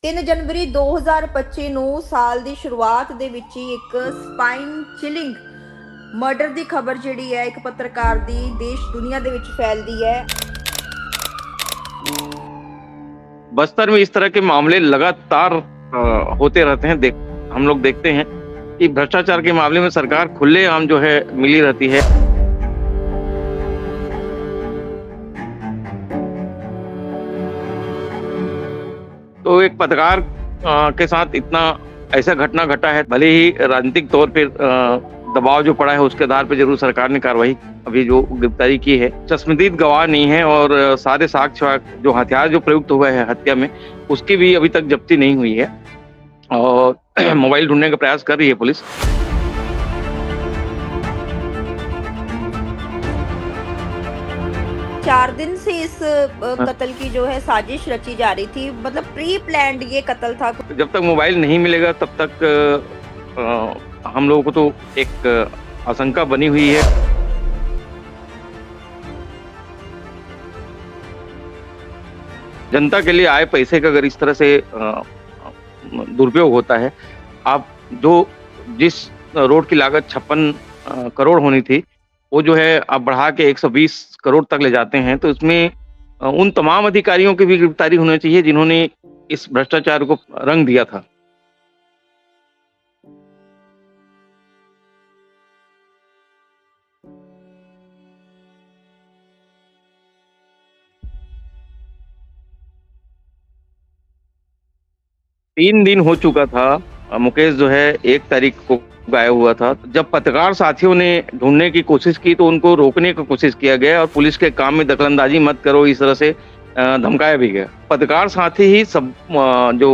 3 ਜਨਵਰੀ 2025 ਨੂੰ ਸਾਲ ਦੀ ਸ਼ੁਰੂਆਤ ਦੇ ਵਿੱਚ ਹੀ ਇੱਕ ਸਪਾਈਨ ਚਿਲਿੰਗ ਮਰਡਰ ਦੀ ਖਬਰ ਜਿਹੜੀ ਹੈ ਇੱਕ ਪੱਤਰਕਾਰ ਦੀ ਦੇਸ਼ ਦੁਨੀਆ ਦੇ ਵਿੱਚ ਫੈਲਦੀ ਹੈ। बस्तर में इस तरह के मामले लगातार होते रहते हैं। हम लोग देखते हैं कि भ्रष्टाचार के मामले में सरकार खुलेआम जो है मिली रहती है। तो एक पत्रकार के साथ इतना ऐसा घटना घटा है, भले ही राजनीतिक तौर पे दबाव जो पड़ा है उसके आधार पे जरूर सरकार ने कार्रवाई अभी जो गिरफ्तारी की है। चश्मदीद गवाह नहीं है और सारे साक्ष्य जो हथियार जो प्रयुक्त हुआ है हत्या में उसकी भी अभी तक जब्ती नहीं हुई है और मोबाइल ढूंढने का प्रयास कर रही है पुलिस। 4 दिन से इस कत्ल की जो है साजिश रची जा रही थी, मतलब प्री प्लान्ड ये कत्ल था। जब तक मोबाइल नहीं मिलेगा तब तक हम लोगों को तो एक आशंका बनी हुई है। जनता के लिए आए पैसे का अगर इस तरह से दुरुपयोग होता है, आप जिस रोड की लागत 56 करोड़ होनी थी वो जो है आप बढ़ा के 120 करोड़ तक ले जाते हैं, तो इसमें उन तमाम अधिकारियों की भी गिरफ्तारी होनी चाहिए जिन्होंने इस भ्रष्टाचार को रंग दिया था। तीन दिन हो चुका था। मुकेश जो है 1 तारीख को गायब हुआ था। जब पत्रकार साथियों ने ढूंढने की कोशिश की तो उनको रोकने की कोशिश किया गया और पुलिस के काम में दखलंदाजी मत करो इस तरह से धमकाया भी गया। पत्रकार साथी ही सब जो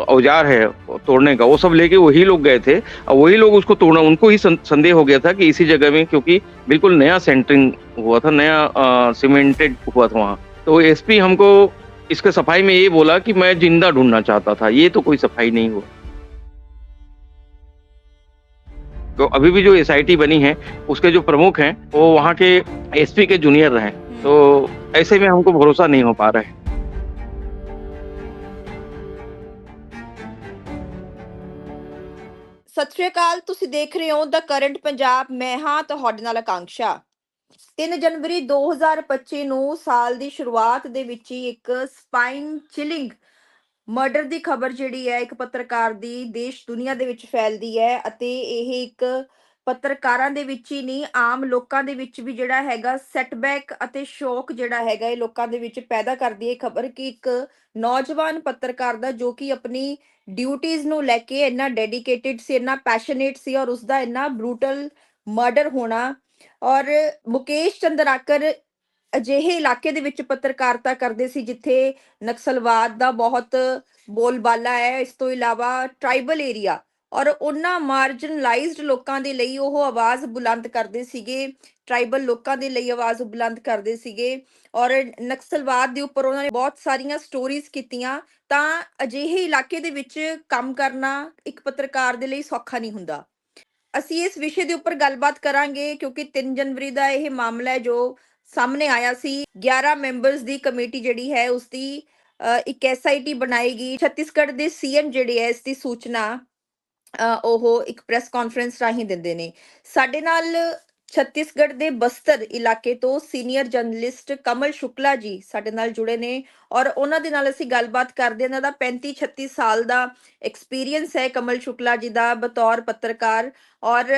औजार है तोड़ने का वो सब लेके वही लोग गए थे और वही लोग उसको तोड़ना, उनको ही संदेह हो गया था कि इसी जगह में, क्योंकि बिल्कुल नया सेंटरिंग हुआ था, नया सीमेंटेड हुआ था वहाँ। तो एसपी हमको इसके सफाई में ये बोला कि मैं जिंदा ढूंढना चाहता था। ये तो कोई सफाई नहीं हुआ। तो अभी भी जो एसआईटी बनी है उसके जो प्रमुख हैं वो वहाँ के एसपी के जूनियर रहे, तो ऐसे में हमको भरोसा नहीं हो पा रहा है। ਸਤਿ ਸ਼੍ਰੀ ਅਕਾਲ, ਤੁਸੀਂ ਦੇਖ ਰਹੇ ਹੋ ਦ ਕਰੰਟ ਪੰਜਾਬ। ਮੈਂ ਹਾਂ ਤੁਹਾਡੇ ਨਾਲ ਆਕਾਂक्षा। 3 ਜਨਵਰੀ 2025 ਨੂੰ ਸਾਲ ਦੀ ਸ਼ੁਰੂਆਤ ਦੇ ਵਿੱਚ ਹੀ ਇੱਕ ਸਪਾਈਨ ਚਿਲਿੰਗ ਮਰਡਰ ਦੀ ਖਬਰ ਜਿਹੜੀ ਹੈ ਇੱਕ ਪੱਤਰਕਾਰ ਦੀ ਦੇਸ਼ ਦੁਨੀਆ ਦੇ ਵਿੱਚ ਫੈਲਦੀ ਹੈ ਅਤੇ ਇਹ ਇੱਕ ਪੱਤਰਕਾਰਾਂ ਦੇ ਵਿੱਚ ਹੀ ਨਹੀਂ, ਆਮ ਲੋਕਾਂ ਦੇ ਵਿੱਚ ਵੀ ਜਿਹੜਾ ਹੈਗਾ ਸੈਟਬੈਕ ਅਤੇ ਸ਼ੌਕ ਜਿਹੜਾ ਹੈਗਾ ਇਹ ਲੋਕਾਂ ਦੇ ਵਿੱਚ ਪੈਦਾ ਕਰਦੀ ਹੈ ਖਬਰ ਕਿ ਇੱਕ ਨੌਜਵਾਨ ਪੱਤਰਕਾਰ ਦਾ ਜੋ ਕਿ ਆਪਣੀ ਡਿਊਟੀਆਂ ਨੂੰ ਲੈ ਕੇ ਇੰਨਾ ਡੈਡੀਕੇਟਿਡ ਸੀ, ਇੰਨਾ ਪੈਸ਼ਨੇਟ ਸੀ ਔਰ ਉਸਦਾ ਇੰਨਾ ਬਰੂਟਲ ਮਰਡਰ ਹੋਣਾ। ਔਰ ਮੁਕੇਸ਼ ਚੰਦਰਾਕਰ ਅਜਿਹੇ ਇਲਾਕੇ ਦੇ ਵਿੱਚ ਪੱਤਰਕਾਰਤਾ ਕਰਦੇ ਸੀ ਜਿੱਥੇ ਨਕਸਲਵਾਦ ਦਾ ਬਹੁਤ ਬੋਲਬਾਲਾ ਹੈ। ਇਸ ਤੋਂ ਇਲਾਵਾ ਟ੍ਰਾਈਬਲ ਏਰੀਆ ਔਰ ਉਹਨਾਂ ਮਾਰਜਨਲਾਈਜ਼ਡ ਲੋਕਾਂ ਦੇ ਲਈ ਉਹ ਆਵਾਜ਼ ਬੁਲੰਦ ਕਰਦੇ ਸੀਗੇ, ਟ੍ਰਾਈਬਲ ਲੋਕਾਂ ਦੇ ਲਈ ਆਵਾਜ਼ ਬੁਲੰਦ ਕਰਦੇ ਸੀਗੇ ਔਰ ਨਕਸਲਵਾਦ ਦੇ ਉੱਪਰ ਉਹਨਾਂ ਨੇ ਬਹੁਤ ਸਾਰੀਆਂ ਸਟੋਰੀਜ਼ ਕੀਤੀਆਂ। ਤਾਂ ਅਜਿਹੇ ਇਲਾਕੇ ਦੇ ਵਿੱਚ ਕੰਮ ਕਰਨਾ ਇੱਕ ਪੱਤਰਕਾਰ ਦੇ ਲਈ ਸੌਖਾ ਨਹੀਂ ਹੁੰਦਾ। ਅਸੀਂ ਇਸ ਵਿਸ਼ੇ ਦੇ ਉੱਪਰ ਗੱਲਬਾਤ ਕਰਾਂਗੇ ਕਿਉਂਕਿ 3 ਜਨਵਰੀ ਦਾ ਇਹ ਮਾਮਲਾ ਹੈ ਜੋ ਸਾਹਮਣੇ ਆਇਆ ਸੀ। 11 ਮੈਂਬਰਸ ਦੀ ਕਮੇਟੀ ਜਿਹੜੀ ਹੈ ਉਸ ਦੀ ਇੱਕ ਐਸਆਈਟੀ ਬਣਾਏਗੀ। ਛੱਤੀਸਗੜ੍ਹ ਦੇ ਸੀਐਮ ਜਿਹੜੇ ਹੈ ਇਸ ਦੀ ਸੂਚਨਾ ਉਹ ਇੱਕ ਪ੍ਰੈਸ ਕਾਨਫਰੰਸ ਰਾਹੀਂ ਦਿੰਦੇ ਨੇ। ਸਾਡੇ ਨਾਲ ਛੱਤੀਸਗੜ੍ਹ ਦੇ ਬਸਤਰ ਇਲਾਕੇ ਤੋਂ ਸੀਨੀਅਰ ਜਰਨਲਿਸਟ ਕਮਲ ਸ਼ੁਕਲਾ ਜੀ ਸਾਡੇ ਨਾਲ ਜੁੜੇ ਨੇ ਔਰ ਉਹਨਾਂ ਦੇ ਨਾਲ ਅਸੀਂ ਗੱਲਬਾਤ ਕਰਦੇ ਹਾਂ। ਇਹਨਾਂ ਦਾ 35-36 ਸਾਲ ਦਾ ਐਕਸਪੀਰੀਅੰਸ ਹੈ ਕਮਲ ਸ਼ੁਕਲਾ ਜੀ ਦਾ ਬਤੌਰ ਪੱਤਰਕਾਰ ਔਰ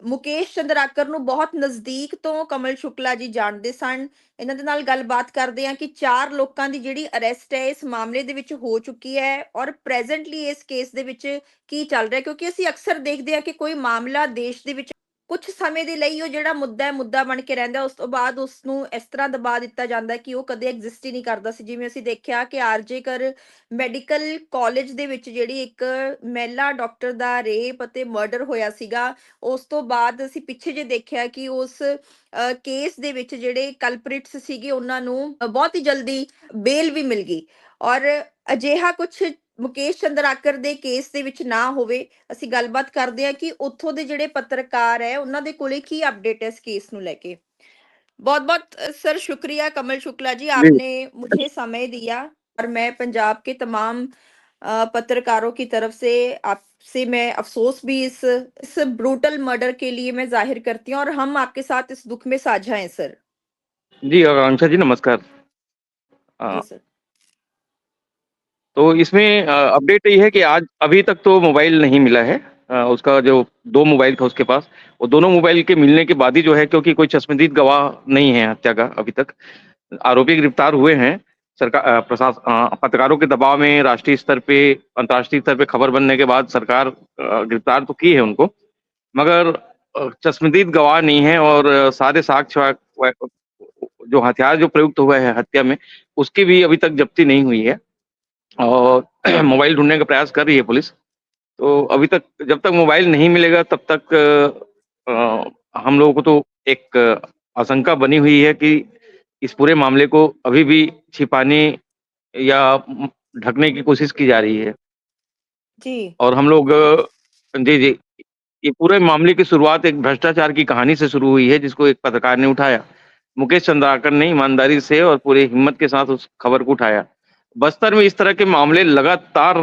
ਮੁਕੇਸ਼ ਚੰਦਰਾਕਰ ਨੂੰ ਬਹੁਤ ਨਜ਼ਦੀਕ ਤੋਂ ਕਮਲ ਸ਼ੁਕਲਾ ਜੀ ਜਾਣਦੇ ਸਨ। ਇਹਨਾਂ ਦੇ ਨਾਲ ਗੱਲਬਾਤ ਕਰਦੇ ਹਾਂ ਕਿ 4 ਲੋਕਾਂ ਦੀ ਜਿਹੜੀ ਅਰੈਸਟ ਹੈ ਇਸ ਮਾਮਲੇ ਦੇ ਵਿੱਚ ਹੋ ਚੁੱਕੀ ਹੈ ਔਰ ਪ੍ਰੈਜ਼ੈਂਟਲੀ ਇਸ ਕੇਸ ਦੇ ਵਿੱਚ ਕੀ ਚੱਲ ਰਿਹਾ, ਕਿਉਂਕਿ ਅਸੀਂ ਅਕਸਰ ਦੇਖਦੇ ਹਾਂ ਕਿ ਕੋਈ ਮਾਮਲਾ ਦੇਸ਼ ਦੇ ਵਿੱਚ ਕੁਝ ਸਮੇਂ ਦੇ ਲਈ ਉਹ ਜਿਹੜਾ ਮੁੱਦਾ ਹੈ ਮੁੱਦਾ ਬਣ ਕੇ ਰਹਿੰਦਾ, ਉਸ ਤੋਂ ਬਾਅਦ ਉਸ ਨੂੰ ਇਸ ਤਰ੍ਹਾਂ ਦਬਾ ਦਿੱਤਾ ਜਾਂਦਾ ਕਿ ਉਹ ਕਦੇ ਐਗਜ਼ਿਸਟ ਹੀ ਨਹੀਂ ਕਰਦਾ ਸੀ। ਜਿਵੇਂ ਅਸੀਂ ਦੇਖਿਆ ਕਿ ਆਰਜੇਕਰ ਮੈਡੀਕਲ ਕਾਲਜ ਦੇ ਵਿੱਚ ਜਿਹੜੀ ਇੱਕ ਮਹਿਲਾ ਡਾਕਟਰ ਦਾ ਰੇਪ ਅਤੇ ਮਰਡਰ ਹੋਇਆ ਸੀਗਾ, ਉਸ ਤੋਂ ਬਾਅਦ ਅਸੀਂ ਪਿੱਛੇ ਜੇ ਦੇਖਿਆ ਕਿ ਉਸ ਕੇਸ ਦੇ ਵਿੱਚ ਜਿਹੜੇ ਕਲਪ੍ਰਿਟਸ ਸੀਗੇ ਉਹਨਾਂ ਨੂੰ ਬਹੁਤ ਹੀ ਜਲਦੀ ਬੇਲ ਵੀ ਮਿਲ ਗਈ ਔਰ ਅਜਿਹਾ ਕੁਝ ਮੁਕੇਸ਼ ਚੰਦਰਾਕਰ ਦੇ ਕੇਸ ਦੇ ਵਿੱਚ ਨਾ ਹੋਵੇ। ਅਸੀਂ ਗੱਲਬਾਤ ਕਰਦੇ ਹਾਂ ਕਿ ਉੱਥੋਂ ਦੇ ਜਿਹੜੇ ਪੱਤਰਕਾਰ ਹੈ ਉਹਨਾਂ ਦੇ ਕੋਲੇ ਕੀ अपडेट है इस केस ਨੂੰ लेके। बहुत बहुत सर शुक्रिया कमल शुक्ला जी, जी। आपने मुझे समय दिया और मैं पंजाब के तमाम पत्रकारों की तरफ से आपसे मैं अफ़सोस भी इस ब्रूटल मर्डर के लिए मैं ज़ाहिर करती हूँ और हम आपके साथ इस दुःख में साझा हैं सर। जी, आकांक्षा जी नमस्कार। जी अ, सर। तो इसमें अपडेट ये है कि आज अभी तक तो मोबाइल नहीं मिला है। उसका जो 2 मोबाइल था उसके पास, वो दोनों मोबाइल के मिलने के बाद ही जो है क्योंकि कोई चश्मदीद गवाह नहीं है हत्या का अभी तक। आरोपी गिरफ्तार हुए हैं। पत्रकारों के दबाव में राष्ट्रीय स्तर पे, अंतर्राष्ट्रीय स्तर पे खबर बनने के बाद सरकार गिरफ्तार तो की है उनको, मगर चश्मदीद गवाह नहीं है और सारे साक्ष्य जो हथियार जो प्रयुक्त हुआ है हत्या में, उसकी भी अभी तक जब्ती नहीं हुई है और मोबाइल ढूँढने का प्रयास कर रही है पुलिस। तो अभी तक जब तक मोबाइल नहीं मिलेगा तब तक हम लोगों को तो एक आशंका बनी हुई है कि इस पूरे मामले को अभी भी छिपाने या ढकने की कोशिश की जा रही है। जी। और हम लोग जी, जी। ये पूरे मामले की शुरुआत एक भ्रष्टाचार की कहानी से शुरू हुई है जिसको एक पत्रकार ने उठाया। मुकेश चंद्राकर ने ईमानदारी से और पूरी हिम्मत के साथ उस खबर को उठाया। बस्तर में इस तरह के मामले लगातार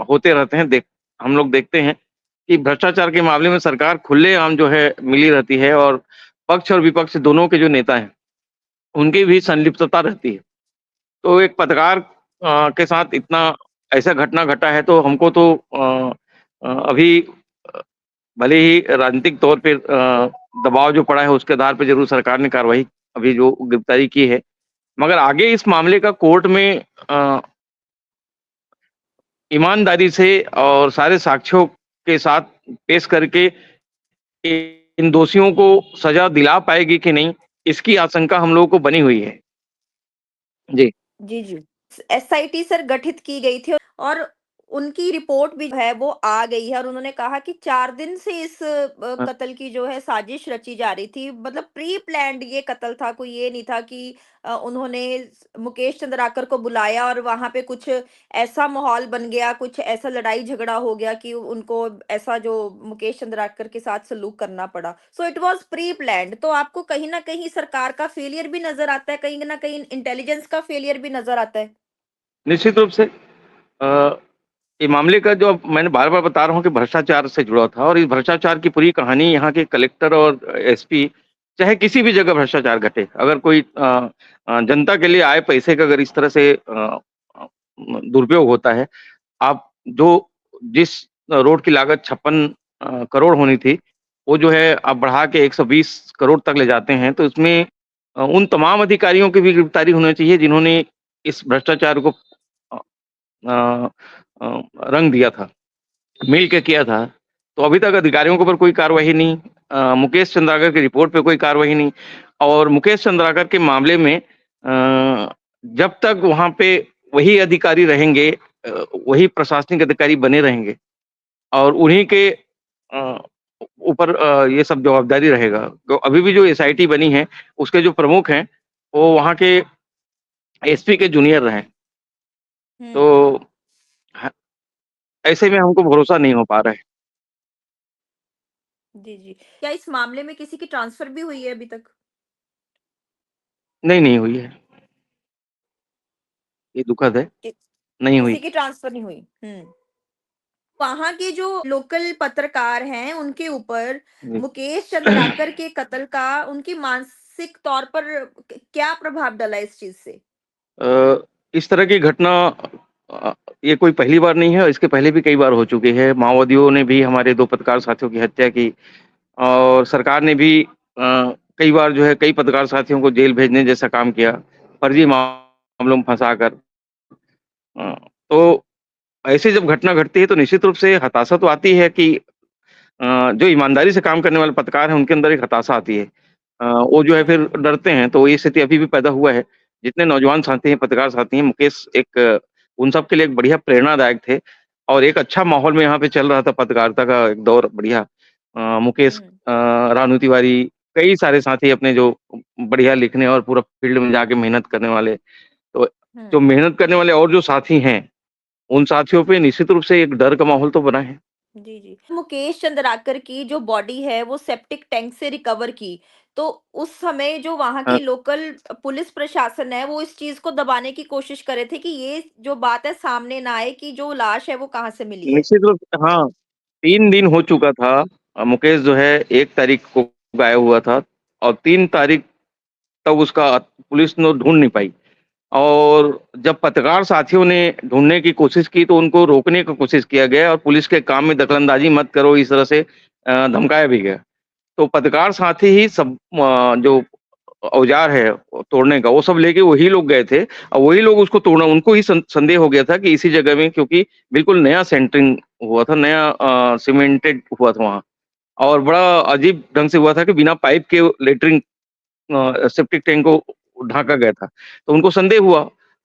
होते रहते हैं। हम लोग देखते हैं कि भ्रष्टाचार के मामले में सरकार खुलेआम जो है मिली रहती है और पक्ष और विपक्ष दोनों के जो नेता हैं, उनकी भी संलिप्तता रहती है। तो एक पत्रकार के साथ इतना ऐसा घटना घटा है तो हमको तो अभी भले ही राजनीतिक तौर पे दबाव जो पड़ा है उसके आधार पे ज़रूर सरकार ने कार्रवाई अभी जो गिरफ्तारी की है। मगर आगे इस मामले का कोर्ट में ईमानदारी से और सारे साक्ष्यों के साथ पेश करके इन दोषियों को सज़ा दिला पाएगी कि नहीं, इसकी आशंका हम लोगों को बनी हुई है। जी। जी, जी। एसआईटी सर गठित की गई थी और उनकी रिपोर्ट भी जो है वो आ गई है और उन्होंने कहा कि 4 दिन से इस हाँ। कत्ल की जो है साजिश रची जा रही थी। मतलब प्री प्लान्ड ये कत्ल था, कोई ये नहीं था कि उन्होंने मुकेश चंद्राकर को बुलाया और वहाँ पे कुछ ऐसा माहौल बन गया, कुछ ऐसा लड़ाई झगड़ा हो गया कि उनको ऐसा जो मुकेश चंद्राकर के साथ सलूक करना पड़ा। So it was pre planned. तो आपको कहीं न कहीं सरकार का फेलियर भी नज़र आता है, कहीं न कहीं इंटेलिजेंस का फेलियर भी नज़र आता है? निश्चित रूप से ये मामले का जो मैंने बार-बार बता रहा हूँ कि भ्रष्टाचार से जुड़ा था और इस भ्रष्टाचार की पूरी कहानी यहाँ के कलेक्टर और एसपी चाहे किसी भी जगह भ्रष्टाचार घटे, अगर कोई जनता के लिए आए पैसे का अगर इस तरह से दुरुपयोग होता है, आप जो जिस रोड की लागत 56 करोड़ होनी थी, वो जो है आप बढ़ा के 120 करोड़ तक ले जाते हैं, तो इसमें उन तमाम अधिकारियों की भी गिरफ्तारी होनी चाहिए जिन्होंने इस भ्रष्टाचार को अ अ रंग दिया था, मिल के किया था। तो अभी तक अधिकारियों के ऊपर कोई कार्रवाई नहीं, मुकेश चंद्राकर की रिपोर्ट पे कोई कार्रवाई नहीं और मुकेश चंद्राकर के मामले में जब तक वहाँ पे वही अधिकारी रहेंगे, वही प्रशासनिक अधिकारी बने रहेंगे और उन्हीं के अ, ऊपर ये सब जवाबदारी रहेगा। तो अभी भी जो एसआईटी बनी है, उसके जो प्रमुख हैं, वो वहाँ के एसपी के जूनियर रहे। तो हुँ। ह ऐसे में हमको भरोसा नहीं हो पा रहा है। जी, जी। क्या इस मामले में किसी की ट्रांसफ़र भी हुई है अभी तक? नहीं, नहीं हुई है। ये दुखद है, कि नहीं हुई। किसी की ट्रांसफ़र नहीं हुई। हुँ। वहाँ के जो लोकल पत्रकार हैं, उनके ऊपर जी। मुकेश चंद्राकर के कत्ल का उनकी मानसिक तौर पर क्या प्रभाव डला इस चीज़ से? इस तरह की घटना अ, ये कोई पहली बार नहीं है, इसके पहले भी कई बार हो चुकी है। माओवादियों ने भी हमारे 2 पत्रकार साथियों की हत्या की और सरकार ने भी कई बार जो है कई पत्रकार साथियों को जेल भेजने जैसा काम किया, फर्जी मामलों में फँसाकर। तो ऐसे जब घटना घटती है तो निश्चित रूप से हताशा तो आती है कि जो ईमानदारी से काम करने वाले पत्रकार हैं, उनके अंदर एक हताशा आती है। वो जो है जी। फिर डरते हैं, तो ये स्थिति अभी भी पैदा हुआ है। जितने नौजवान साथी हैं, पत्रकार साथी हैं, मुकेश उन सब के लिए एक बढ़िया प्रेरणादायक थे और एक अच्छा माहौल में यहाँ पे चल रहा था पत्रकारिता का एक दौर बढ़िया। मुकेश हुँ, रानू तिवारी, कई सारे साथी अपने जो बढ़िया लिखने और पूरा फील्ड में जाके मेहनत करने वाले। तो हुँ। जो मेहनत करने वाले और जो साथी हैं, उन साथियों पे निश्चित रूप से एक डर का माहौल तो बना है। जी, जी। मुकेश चंद्राकर की जो बॉडी है वो सेप्टिक टैंक से रिकवर की, तो उस समय जो वहाँ हाँ, की लोकल पुलिस प्रशासन है वो इस चीज़ को दबाने की कोशिश कर रहे थे कि ये जो बात है सामने ना आए कि जो लाश है वो कहाँ से मिली है। निश्चित रूप से हाँ, 3 दिन हो चुका था। मुकेश जो है 1 तारीख को गायब हुआ था और 3 तारीख तक उसका पुलिस ने ढूँढ नहीं पाई। और जब पत्रकार साथियों ने ढूँढने की कोशिश की तो उनको रोकने की कोशिश किया गया और पुलिस के काम में दखलंदाज़ी मत करो इस तरह से धमकाया भी गया। तो पत्रकार साथी ही सब जो औज़ार है तोड़ने का वो सब लेके वही लोग गए थे और वही लोग उसको तोड़ना उनको ही संदेह हो गया था कि इसी जगह में क्योंकि बिल्कुल नया सेंटरिंग हुआ था, नया सीमेंटेड हुआ था वहाँ और बड़ा अजीब ढंग से हुआ था कि बिना पाइप के लेटरिंग सेप्टिक टैंक को ढाँका गया था। तो उनको संदेह हुआ,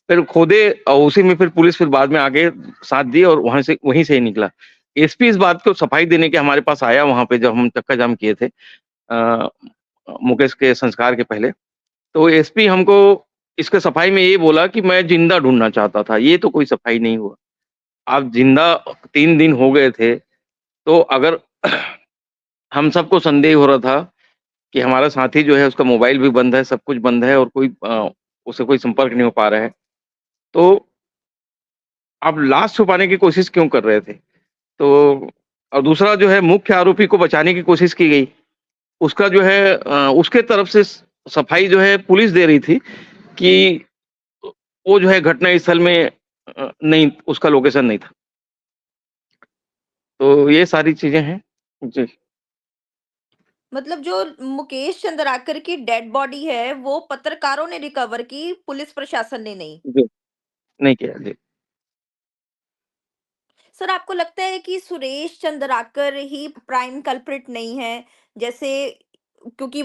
फिर खोदे और उसी में फिर पुलिस फिर बाद में आके साथ दी और वहाँ से वहीं से ही निकला। एसपी इस बात को सफाई देने के हमारे पास आया वहाँ पे जब हम चक्का जाम किए थे मुकेश के संस्कार के पहले। तो एसपी हमको इसके सफाई में ये बोला कि मैं ज़िंदा ढूँढना चाहता था, ये तो कोई सफाई नहीं हुआ। आप ज़िंदा 3 दिन हो गए थे, तो अगर हम सबको संदेह हो रहा था कि हमारा साथी जो है उसका मोबाइल भी बंद है, सब कुछ बंद है और कोई उससे कोई संपर्क नहीं हो पा रहा है। तो आप लाश छुपाने की कोशिश क्यों कर रहे थे? तो और दूसरा जो है मुख्य आरोपी को बचाने की कोशिश की गई। उसका जो है उसके तरफ से सफाई जो है पुलिस दे रही थी कि वो जो है घटना स्थल में नहीं उसका लोकेशन नहीं था। तो ये सारी चीज़ें हैं। जी, मतलब जो मुकेश चंद्राकर की डेड बॉडी है वो पत्रकारों ने रिकवर की, पुलिस प्रशासन ने नहीं। जी, नहीं किया। जी। सर आपको लगता है कि सुरेश चंद्राकर ही प्राइम कल्प्रिट नहीं है? जैसे क्योंकि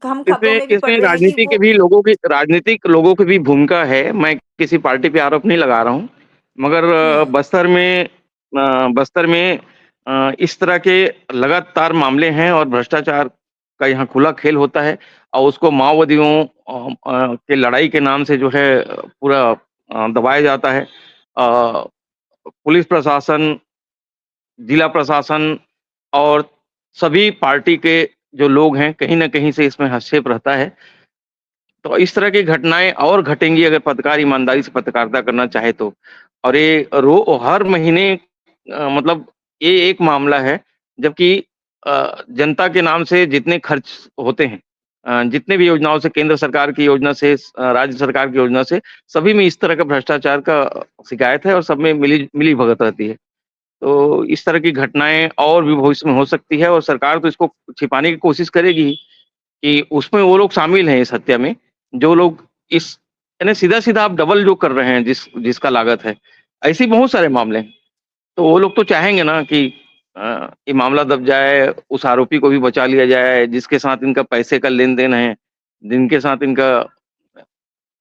हम खबरों इसमें में भी पढ़ इसमें रहे हैं कि वो राजनीतिक लोगों की भी भूमिका है। मैं किसी पार्टी पे आरोप नहीं लगा रहा हूँ। मगर हुँ। बस्तर में इस तरह के लगातार मामले हैं और भ्रष्टाचार का यहाँ खुला खेल होता है और उसको माओवादियों के लड़ाई के नाम से जो है पूरा दबाया जाता है। पुलिस प्रशासन, जिला प्रशासन और सभी पार्टी के जो लोग हैं, कहीं न कहीं से इसमें हस्तक्षेप रहता है। तो इस तरह की घटनाएँ और घटेंगी अगर पत्रकार ईमानदारी से पत्रकारिता करना चाहे तो। और ये हर महीने मतलब ये एक मामला है, जबकि जनता के नाम से जितने खर्च होते हैं जितने भी योजनाओं से केंद्र सरकार की योजना से राज्य सरकार की योजना से, सभी में इस तरह का भ्रष्टाचार का शिकायत है और सब में मिली-भगत रहती है। तो इस तरह की घटनाएँ और भी भविष्य में हो सकती है और सरकार तो इसको छिपाने की कोशिश करेगी ही। कि उसमें वो लोग शामिल हैं इस हत्या में, जो लोग इस यानी सीधा-सीधा आप डबल जो कर रहे हैं जिसका लागत है, ऐसे बहुत सारे मामले हैं। तो वो लोग तो चाहेंगे ना कि ये मामला दब जाए, उस आरोपी को भी बचा लिया जाए, जिसके साथ इनका पैसे का लेन-देन है, जिनके साथ इनका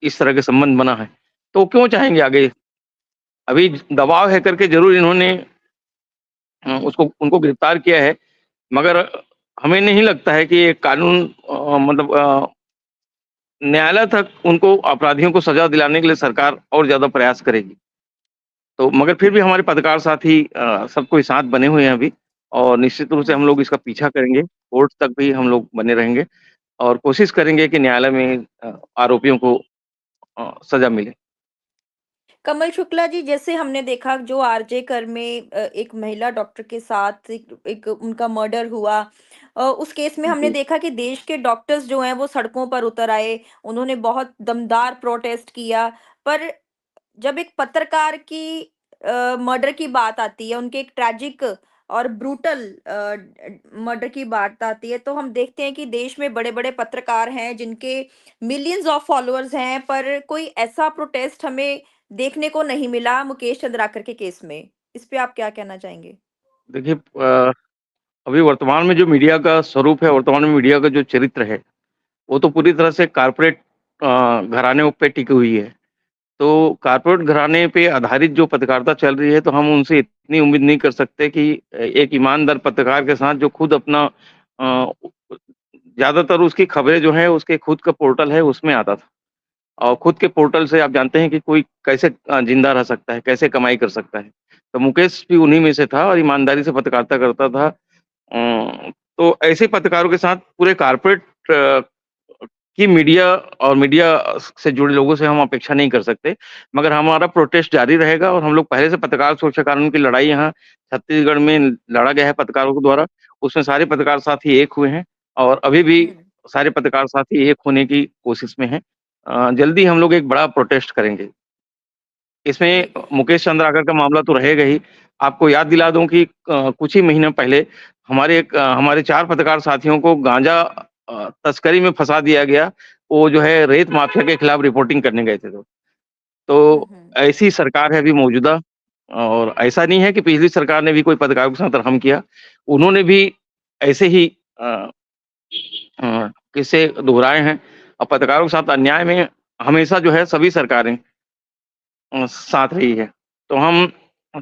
इस तरह के संबंध बना है। तो क्यों चाहेंगे आगे? अभी दबाव है करके ज़रूर इन्होंने उसको उनको गिरफ्तार किया है, मगर हमें नहीं लगता है कि ये कानून मतलब न्यायालय तक उनको अपराधियों को सज़ा दिलाने के लिए सरकार और ज़्यादा प्रयास करेगी। तो मगर फिर भी हमारे पत्रकार साथी सब कोई साथ बने हुए हैं अभी और निश्चित रूप से हुँ। हम लोग इसका पीछा करेंगे। कोर्ट तक भी हम लोग बने रहेंगे और कोशिश करेंगे कि न्यायालय में आरोपियों को सज़ा मिले। कमल शुक्ला जी, जैसे हमने देखा जो आरजे कर में एक महिला डॉक्टर के साथ एक एक उनका मर्डर हुआ। उस केस में हमने जी। देखा कि देश के डॉक्टर्स जो हैं वो सड़कों पर उतर आए, उन्होंने बहुत दमदार प्रोटेस्ट किया। पर जब एक पत्रकार की मर्डर की बात आती है, उनके एक ट्रेजिक और ब्रूटल मर्डर की बात आती है, तो हम देखते हैं कि देश में बड़े-बड़े पत्रकार हैं जिनके मिलियंस ऑफ फॉलोअर्स हैं, पर कोई ऐसा प्रोटेस्ट हमें देखने को नहीं मिला मुकेश चंद्राकर के केस में। इस पे आप क्या कहना चाहेंगे? देखिए अभी वर्तमान में जो मीडिया का स्वरूप है, वर्तमान में मीडिया का जो चरित्र है, वो तो पूरी तरह से कॉर्पोरेट घराने पे टिकी हुई है। तो कॉर्पोरेट घराने पे आधारित जो पत्रकारिता चल रही है, तो हम उनसे इतनी उम्मीद नहीं कर सकते कि एक ईमानदार पत्रकार के साथ जो खुद अपना अ, ज़्यादातर उसकी खबरें जो हैं, उसके खुद का पोर्टल है, उसमें आता था। और खुद के पोर्टल से आप जानते हैं कि कोई कैसे ज़िंदा रह सकता है, कैसे कमाई कर सकता है। तो मुकेश भी उन्हीं में से था और ईमानदारी से पत्रकारिता करता था। तो ऐसे पत्रकारों के साथ पूरे कॉर्पोरेट की मीडिया और मीडिया से जुड़े लोगों से हम अपेक्षा नहीं कर सकते। मगर हमारा प्रोटेस्ट जारी रहेगा और हम लोग पहले से पत्रकार सुरक्षा कानून की लड़ाई यहाँ छत्तीसगढ़ में लड़ा गया है पत्रकारों के द्वारा। उसमें सारे पत्रकार साथी एक हुए हैं और अभी भी हुँ। सारे पत्रकार साथी एक होने की कोशिश में हैं। जल्दी हम लोग एक बड़ा प्रोटेस्ट करेंगे। इसमें जी। मुकेश चंद्राकर का मामला तो रहेगा ही। आपको याद दिला दूँ कि कुछ ही महीने पहले हमारे 4 पत्रकार साथियों को गांजा तस्करी में फँसा दिया गया। वो जो है रेत माफिया के खिलाफ रिपोर्टिंग करने गए थे तो। हुँ, तो हुँ। ऐसी सरकार है अभी मौजूदा और ऐसा नहीं है कि पिछली सरकार ने भी कोई पत्रकारों के साथ रहम किया। उन्होंने भी ऐसे ही अ किस्से दोहराए हैं और पत्रकारों के साथ अन्याय में हमेशा जो है सभी सरकारें साथ रही है। तो हम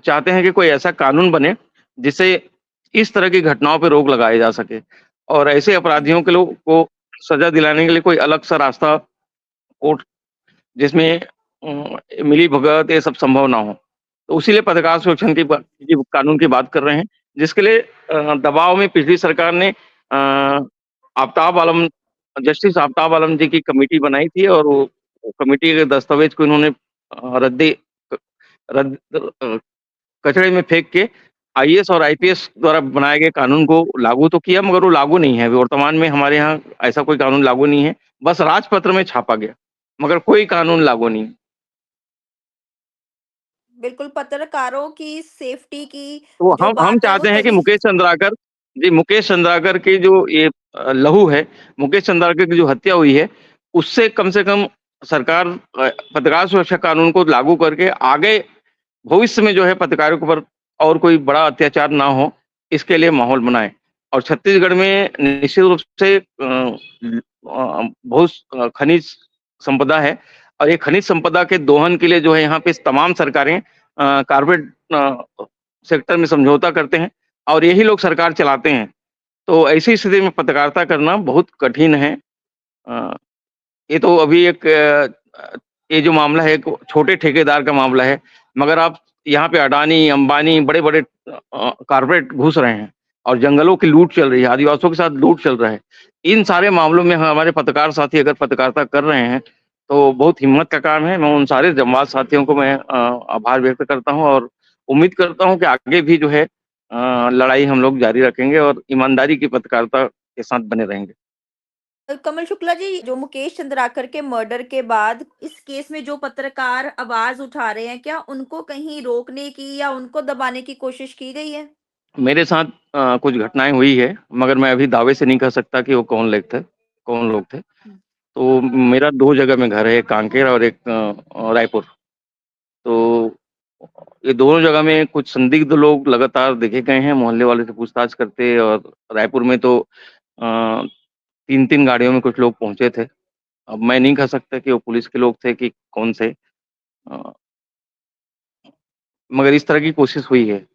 चाहते हैं कि कोई ऐसा कानून बने, जिससे इस तरह की घटनाओं पे रोक लगाई जा सके और ऐसे अपराधियों के लोग को सज़ा दिलाने के लिए कोई अलग सा रास्ता कोर्ट जिसमें मिली-भगत ये सब संभव ना हो। तो उसीलिए पत्रकार सुरक्षण की कानून की बात कर रहे हैं, जिसके लिए दबाव में पिछली सरकार ने आफ्ताब आलम जस्टिस आफ्ताब आलम जी की कमिटी बनाई थी और वो कमिटी के दस्तावेज को इन्होंने रद्दी क रद्द कचरे में फेंक के आईएएस और आईपीएस द्वारा बनाए गए कानून को लागू तो किया मगर वो लागू नहीं है। अभी वर्तमान में हमारे यहाँ ऐसा कोई कानून लागू नहीं है। बस राजपत्र में छापा गया, मगर कोई कानून लागू नहीं। बिल्कुल, पत्रकारों की सेफ्टी की तो जो हम बात है वो चाहते हैं कि तभी मुकेश चंद्राकर की जो ये लहू है, मुकेश चंद्राकर की जो हत्या हुई है, उससे कम से कम सरकार पत्रकार सुरक्षा कानून को लागू करके आगे भविष्य में जो है पत्रकारों के ऊपर और कोई बड़ा अत्याचार ना हो, इसके लिए माहौल बनाएँ। और छत्तीसगढ़ में निश्चित रूप से बहुत खनिज संपदा है और ये खनिज संपदा के दोहन के लिए जो है यहाँ पे तमाम सरकारें कॉर्पोरेट सेक्टर में समझौता करते हैं और यही लोग सरकार चलाते हैं। तो ऐसी स्थिति में पत्रकारिता करना बहुत कठिन है। अ, ये तो अभी ये जो मामला है एक छोटे ठेकेदार का मामला है, मगर आप यहाँ पे अडानी, अंबानी बड़े-बड़े कॉर्पोरेट घुस रहे हैं और जंगलों की लूट चल रही है, आदिवासियों के साथ लूट चल रहा है। इन सारे मामलों में हमारे पत्रकार साथी अगर पत्रकारिता कर रहे हैं, तो बहुत हिम्मत का काम है। मैं उन सारे जांबाज साथियों को मैं आभार व्यक्त करता हूँ और उम्मीद करता हूँ कि आगे भी जो है लड़ाई हम लोग जारी रखेंगे और ईमानदारी की पत्रकारिता के साथ बने रहेंगे। कमल शुक्ला जी, जो मुकेश चंद्राकर के मर्डर के बाद इस केस में जो पत्रकार आवाज़ उठा रहे हैं, क्या उनको कहीं रोकने की या उनको दबाने की कोशिश की गई है? मेरे साथ कुछ घटनाएँ हुई है, मगर मैं अभी दावे से नहीं कह सकता कि वो कौन लोग थे। हुँ। तो मेरा 2 जगह में घर है, एक कांकेर और एक रायपुर। तो ये दोनों जगह में कुछ संदिग्ध लोग लगातार देखे गए हैं, मोहल्ले वाले से पूछताछ करते और रायपुर में तो 3-3 गाड़ियों में कुछ लोग पहुँचे थे। अब मैं नहीं कह सकता कि वो पुलिस के लोग थे कि कौन से अ, मगर इस तरह की कोशिश हुई है।